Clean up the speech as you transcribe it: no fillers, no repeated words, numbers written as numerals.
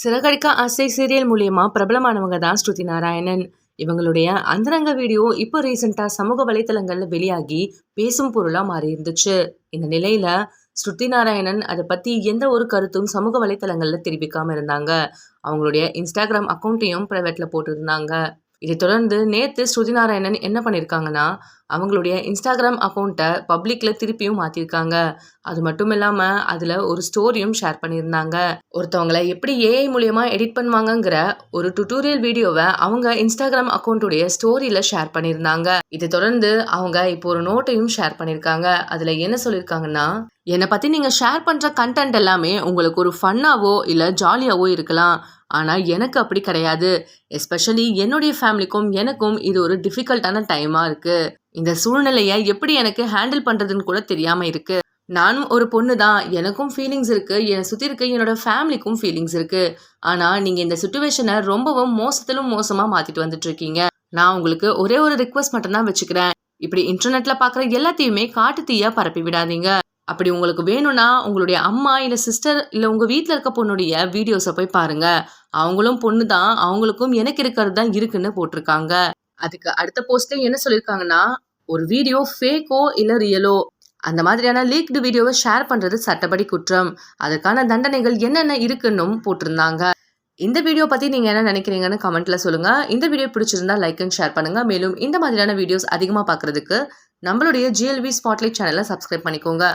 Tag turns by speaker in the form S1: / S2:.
S1: சிறகடிக்க ஆசை சீரியல் மூலியமா பிரபலமானவங்க தான் ஸ்ருதி நாராயணன். இவங்களுடைய அந்தரங்க வீடியோ இப்போ ரீசெண்டா சமூக வலைத்தளங்கள்ல வெளியாகி பேசும் பொருளா மாறி இருந்துச்சு. இந்த நிலையில ஸ்ருதி நாராயணன் அதை பத்தி எந்த ஒரு கருத்தும் சமூக வலைத்தளங்கள்ல தெரிவிக்காம இருந்தாங்க. அவங்களுடைய இன்ஸ்டாகிராம் அக்கௌண்ட்டையும் பிரைவேட்ல போட்டிருந்தாங்க. இதை தொடர்ந்து நேத்து ஸ்ருதி நாராயணன் என்ன பண்ணியிருக்காங்கன்னா, அவங்களுடைய இன்ஸ்டாகிராம் அக்கௌண்ட்டை பப்ளிக்ல திருப்பியும் மாத்திருக்காங்க. அது மட்டும் இல்லாம அதுல ஒரு ஸ்டோரியும் ஷேர் பண்ணியிருந்தாங்க. ஒருத்தவங்கள எப்படி ஏஐ மூலியமா எடிட் பண்ணுவாங்கங்கிற ஒரு டுட்டோரியல் வீடியோவை அவங்க இன்ஸ்டாகிராம் அக்கௌண்ட்டுடைய ஸ்டோரியில ஷேர் பண்ணியிருந்தாங்க. இதை தொடர்ந்து அவங்க இப்போ ஒரு நோட்டையும் ஷேர் பண்ணியிருக்காங்க. அதுல என்ன சொல்லியிருக்காங்கன்னா, என்னை பத்தி நீங்க ஷேர் பண்ற கண்டென்ட் எல்லாமே உங்களுக்கு ஒரு ஃபன்னாவோ இல்ல ஜாலியாவோ இருக்கலாம். ஆனா எனக்கு அப்படி கிடையாது. எஸ்பெஷலி என்னுடைய ஃபேமிலிக்கும் எனக்கும் இது ஒரு டிஃபிகல்ட்டான டைமா இருக்கு. இந்த சூழ்நிலையை எப்படி எனக்கு ஹேண்டில் பண்றதுன்னு கூட தெரியாம இருக்கு. நானும் ஒரு பொண்ணு தான். எனக்கும் ஃபீலிங்ஸ் இருக்கு. என்னை சுத்தி இருக்க என்னோட ஃபேமிலிக்கும் ஃபீலிங்ஸ் இருக்கு. ஆனா நீங்க இந்த சிச்சுவேஷனை ரொம்பவும் மோசத்திலும் மோசமா மாத்திட்டு வந்துட்டு இருக்கீங்க. நான் உங்களுக்கு ஒரே ஒரு ரிக்வெஸ்ட் மட்டும் தான் வச்சுக்கிறேன். இப்படி இன்டர்நெட்ல பாக்குற எல்லாத்தையுமே காட்டு தீயா பரப்பி விடாதீங்க. அப்படி உங்களுக்கு வேணும்னா உங்களுடைய அம்மா இல்ல சிஸ்டர் இல்ல உங்க வீட்ல இருக்க பொண்ணுடைய வீடியோஸை போய் பாருங்க. அவங்களும் பொண்ணு தான். அவங்களுக்கும் எனக்கு இருக்கிறது தான் இருக்குன்னு போட்டிருக்காங்க. அதுக்கு அடுத்த போஸ்ட்ல என்ன சொல்லியிருக்காங்கன்னா, ஒரு வீடியோ ஃபேக்கோ இல்ல ரியலோ அந்த மாதிரியான லீக்டு வீடியோவை ஷேர் பண்றது சட்டப்படி குற்றம். அதுக்கான தண்டனைகள் என்னென்ன இருக்குன்னும் போட்டிருந்தாங்க. இந்த வீடியோ பத்தி நீங்க என்ன நினைக்கிறீங்கன்னு கமெண்ட்ல சொல்லுங்க. இந்த வீடியோ பிடிச்சிருந்தா லைக் அண்ட் ஷேர் பண்ணுங்க. மேலும் இந்த மாதிரியான வீடியோஸ் அதிகமா பார்க்கிறதுக்கு நம்மளுடைய GLV ஸ்பாட்லைட் சேனலை சப்ஸ்கிரைப் பண்ணிக்கோங்க.